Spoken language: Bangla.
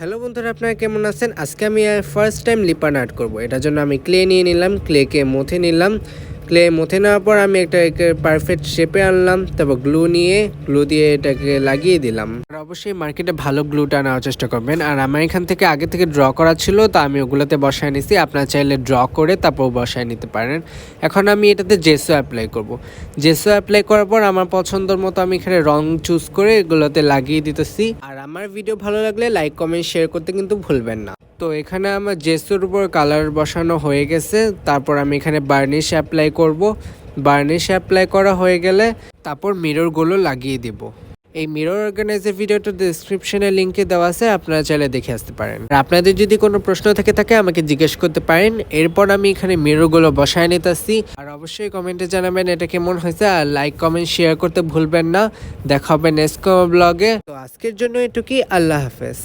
হ্যালো বন্ধুরা, আপনারা কেমন আছেন? আজকে আমি ফার্স্ট টাইম লিপান আর্ট করব। এটার জন্য আমি ক্লে নিয়ে নিলাম, ক্লেকে মথে নিলাম। ক্লে মথে নেওয়ার পর আমি একটা পারফেক্ট শেপে আনলাম, তারপর গ্লু দিয়ে এটাকে লাগিয়ে দিলাম। আর অবশ্যই মার্কেটে ভালো গ্লুটা নেওয়ার চেষ্টা করবেন। আর আমার এখান থেকে আগে থেকে ড্র করা ছিল, তা আমি ওগুলোতে বসায় নিছি। আপনারা চাইলে ড্র করে তারপর বসায় নিতে পারেন। এখন আমি এটাতে জেসো অ্যাপ্লাই করব। জেসো অ্যাপ্লাই করার পর আমার পছন্দের মতো আমি এখানে রং চুজ করে এগুলোতে লাগিয়ে দিতেছি। আর আমার ভিডিও ভালো লাগলে লাইক কমেন্ট শেয়ার করতে কিন্তু ভুলবেন না। তো এখানে আমার জেসোর উপর কালার বসানো হয়ে গেছে। তারপর আমি এখানে বার্নিশ অ্যাপ্লাই করব। বার্নিশ অ্যাপ্লাই করা হয়ে গেলে তারপর মিররগুলো লাগিয়ে দেব। এই মিরর অর্গানাইজার ভিডিওটা ডেসক্রিপশনে লিঙ্কে দেওয়া আছে, আপনারা চাইলে দেখে আসতে পারেন। আর আপনাদের যদি কোনো প্রশ্ন থেকে থাকে আমাকে জিজ্ঞেস করতে পারেন। এরপর আমি এখানে মিররগুলো বসায় নিতেছি। আর অবশ্যই কমেন্টে জানাবেন এটা কেমন হয়েছে। আর লাইক কমেন্ট শেয়ার করতে ভুলবেন না। দেখা হবে নেক্সট ব্লগে। তো আজকের জন্য এটুকুই। আল্লাহ হাফেজ।